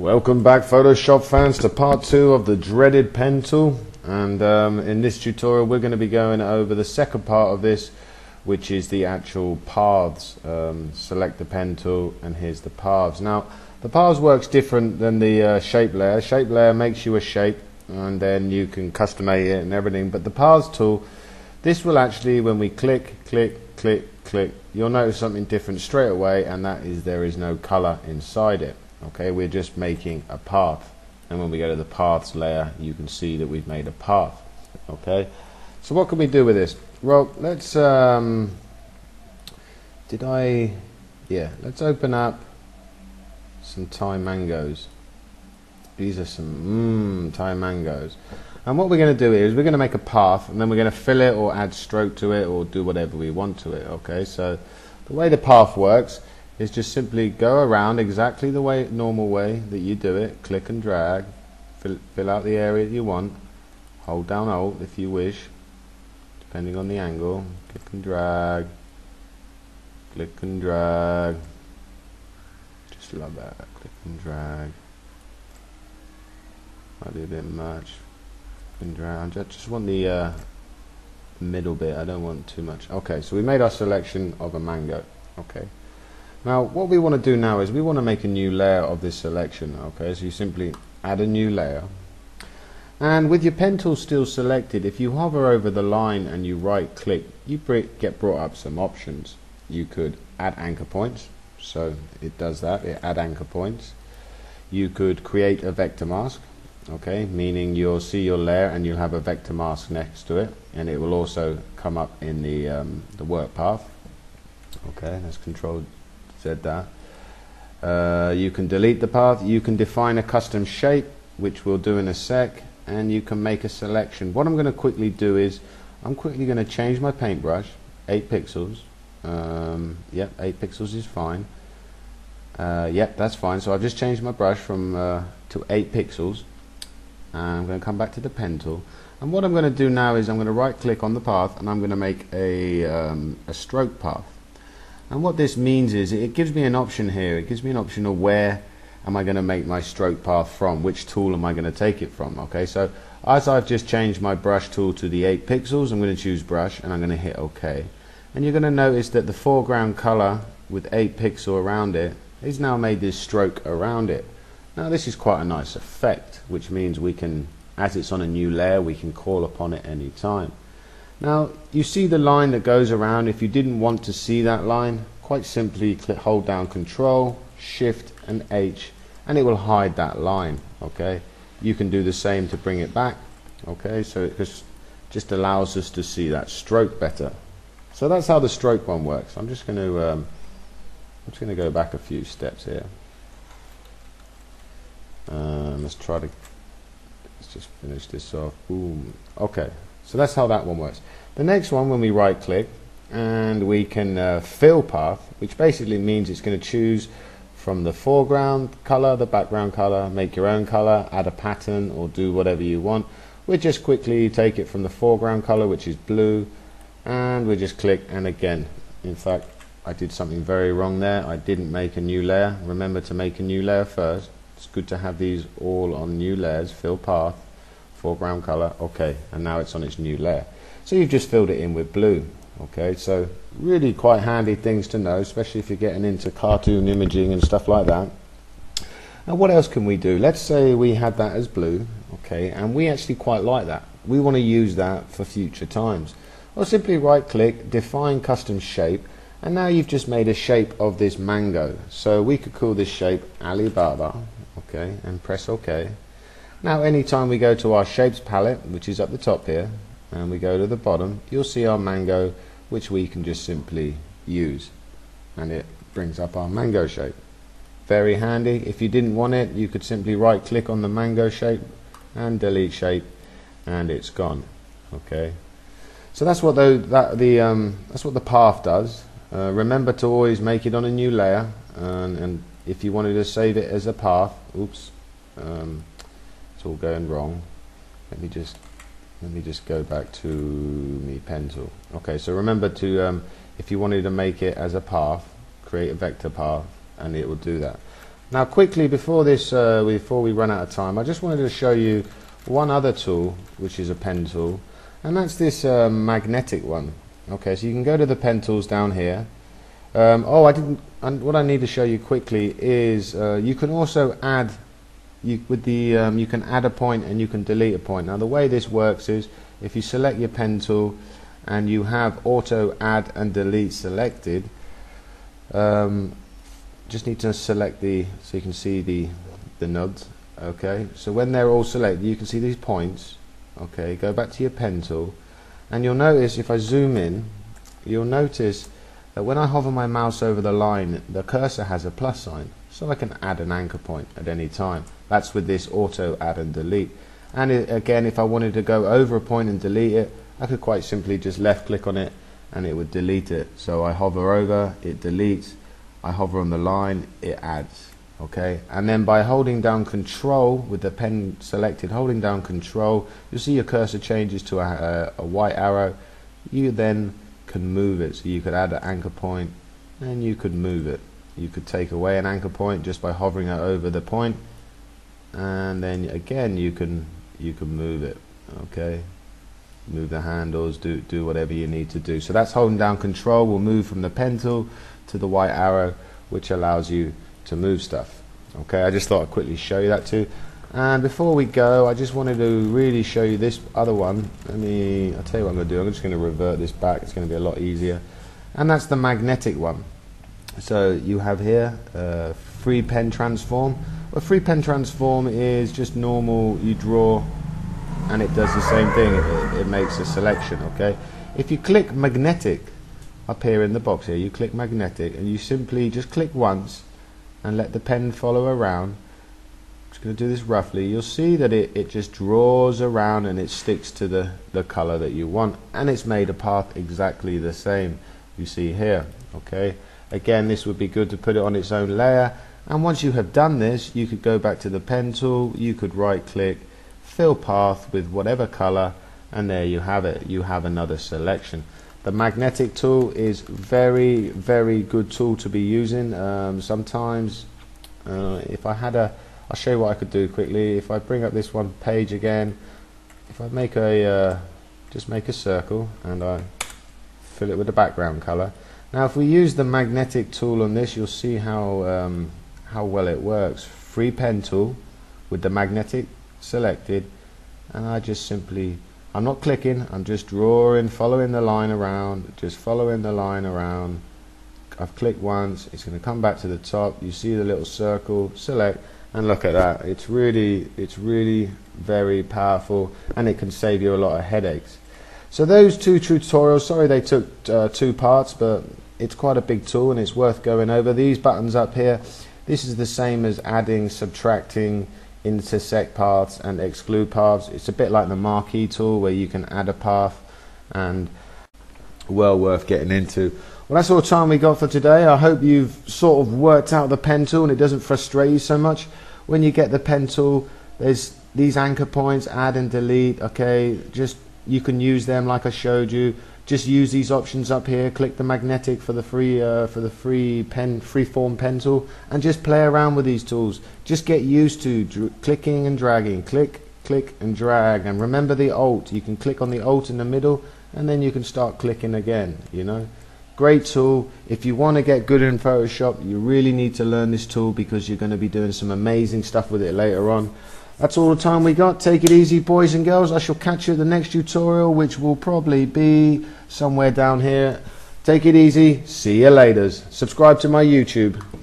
Welcome back, Photoshop fans, to part 2 of the dreaded pen tool. And in this tutorial we're going to be going over the second part of this, which is the actual paths. Select the pen tool and here's the paths. Now the paths works different than the shape layer. Shape layer makes you a shape and then you can customate it and everything, but the paths tool, this will actually, when we click, you'll notice something different straight away, and that is there is no color inside it. Okay, we're just making a path, and when we go to the paths layer you can see that we've made a path. Okay, so what can we do with this? Well, let's let's open up some Thai mangoes. These are some Thai mangoes, and what we're going to do is we're going to make a path, and then we're going to fill it or add stroke to it or do whatever we want to it. Okay, so the way the path works is just simply go around exactly the normal way that you do it. Click and drag, fill out the area that you want, hold down Alt if you wish, depending on the angle. Click and drag, just love that. Click and drag, might be a bit much. Click and drag. I just want the middle bit, I don't want too much. Okay, so we made our selection of a mango. Okay, now what we want to do now is we want to make a new layer of this selection. Okay, so you simply add a new layer, and with your pen tool still selected, if you hover over the line and you right click, you get brought up some options. You could add anchor points, so it does that, it add anchor points. You could create a vector mask, okay, meaning you'll see your layer and you'll have a vector mask next to it, and it will also come up in the work path. Okay, that's Control Z that. You can delete the path, you can define a custom shape, which we'll do in a sec, and you can make a selection. What I'm going to quickly do is I'm quickly going to change my paintbrush, 8 pixels. Yep, 8 pixels is fine. Yep, that's fine. So I've just changed my brush from to 8 pixels, and I'm going to come back to the pen tool, and what I'm going to do now is I'm going to right click on the path and I'm going to make a stroke path. And what this means is it gives me an option here. It gives me an option of where am I going to make my stroke path from, which tool am I going to take it from. Okay, so as I've just changed my brush tool to the 8 pixels, I'm going to choose brush and I'm going to hit OK, and you're going to notice that the foreground color with 8 pixels around it is now made this stroke around it. Now this is quite a nice effect, which means we can, as it's on a new layer, we can call upon it any time. Now you see the line that goes around. If you didn't want to see that line, quite simply hold down Control, Shift and H, and it will hide that line. Okay, you can do the same to bring it back. Okay, so it just allows us to see that stroke better. So that's how the stroke one works. I'm just going to go back a few steps here. Let's just finish this off. Boom. Okay, so that's how that one works. The next one, when we right click and we can fill path, which basically means it's going to choose from the foreground color, the background color, make your own color, add a pattern or do whatever you want. We just quickly take it from the foreground color, which is blue, and we just click, and again, in fact I did something very wrong there. I didn't make a new layer. Remember to make a new layer first. It's good to have these all on new layers. Fill path, foreground color, okay, and now it's on its new layer. So you've just filled it in with blue. Okay, so really quite handy things to know, especially if you're getting into cartoon imaging and stuff like that. Now what else can we do? Let's say we had that as blue, okay, and we actually quite like that. We want to use that for future times. Well, simply right click, define custom shape, and now you've just made a shape of this mango. So we could call this shape Alibaba, okay, and press OK. Now anytime we go to our shapes palette, which is up the top here, and we go to the bottom, you'll see our mango, which we can just simply use, and it brings up our mango shape. Very handy. If you didn't want it, you could simply right click on the mango shape and delete shape, and it's gone. Okay, so that's what that's what the path does. Remember to always make it on a new layer, and if you wanted to save it as a path, oops, it's all going wrong. Let me just go back to me pen tool. Okay, so remember to if you wanted to make it as a path, create a vector path, and it will do that. Now quickly before this, before we run out of time, I just wanted to show you one other tool, which is a pen tool, and that's this magnetic one. Okay, so you can go to the pen tools down here. What I need to show you quickly is you can also add, you can add a point and you can delete a point. Now the way this works is if you select your pen tool and you have auto add and delete selected, just need to select so you can see the nodes. Okay, so when they're all selected, you can see these points. Okay, go back to your pen tool, and you'll notice if I zoom in, you'll notice that when I hover my mouse over the line, the cursor has a plus sign, so I can add an anchor point at any time. That's with this auto add and delete. And again, if I wanted to go over a point and delete it, I could quite simply just left click on it and it would delete it. So I hover over, it deletes. I hover on the line, it adds. Okay, and then by holding down control with the pen selected, holding down control, you'll see your cursor changes to a white arrow. You then can move it, so you could add an anchor point and you could move it. You could take away an anchor point just by hovering over the point, and then again you can move it. Okay, move the handles, do whatever you need to do. So that's holding down control will move from the pen tool to the white arrow, which allows you to move stuff. Okay, I just thought I'd quickly show you that too. And before we go, I just wanted to really show you this other one. I'll tell you what I'm going to do. I'm just going to revert this back. It's going to be a lot easier. And that's the magnetic one. So you have here free pen transform. A free pen transform is just normal. You draw and it does the same thing. It makes a selection. Okay. If you click magnetic up here in the box here, you click magnetic and you simply just click once and let the pen follow around. Just going to do this roughly. You'll see that it just draws around and it sticks to the color that you want, and it's made a path exactly the same you see here. Okay, again, this would be good to put it on its own layer, and once you have done this, you could go back to the pen tool, you could right click, fill path with whatever color, and there you have it. You have another selection. The magnetic tool is very, very good tool to be using. Sometimes if I had I'll show you what I could do quickly. If I bring up this one page again, if I make just make a circle and I fill it with the background color. Now if we use the magnetic tool on this, you'll see how well it works. Free pen tool with the magnetic selected, and I just simply, I'm not clicking, I'm just drawing, following the line around, just following the line around. I've clicked once, it's going to come back to the top. You see the little circle, select, and look at that. It's really very powerful, and it can save you a lot of headaches. So those two tutorials, sorry they took 2 parts, but it's quite a big tool and it's worth going over. These buttons up here, this is the same as adding, subtracting, intersect paths and exclude paths. It's a bit like the marquee tool where you can add a path, and well worth getting into. Well, that's all the time we got for today. I hope you've sort of worked out the pen tool and it doesn't frustrate you so much. When you get the pen tool, there's these anchor points, add and delete. Okay, just you can use them like I showed you. Just use these options up here. Click the magnetic for the free form pen tool, and just play around with these tools. Just get used to clicking and dragging. Click, click and drag, and remember the Alt. You can click on the Alt in the middle, and then you can start clicking again. You know. Great tool. If you want to get good in Photoshop, you really need to learn this tool because you're going to be doing some amazing stuff with it later on. That's all the time we got. Take it easy, boys and girls. I shall catch you at the next tutorial, which will probably be somewhere down here. Take it easy. See you later. Subscribe to my YouTube.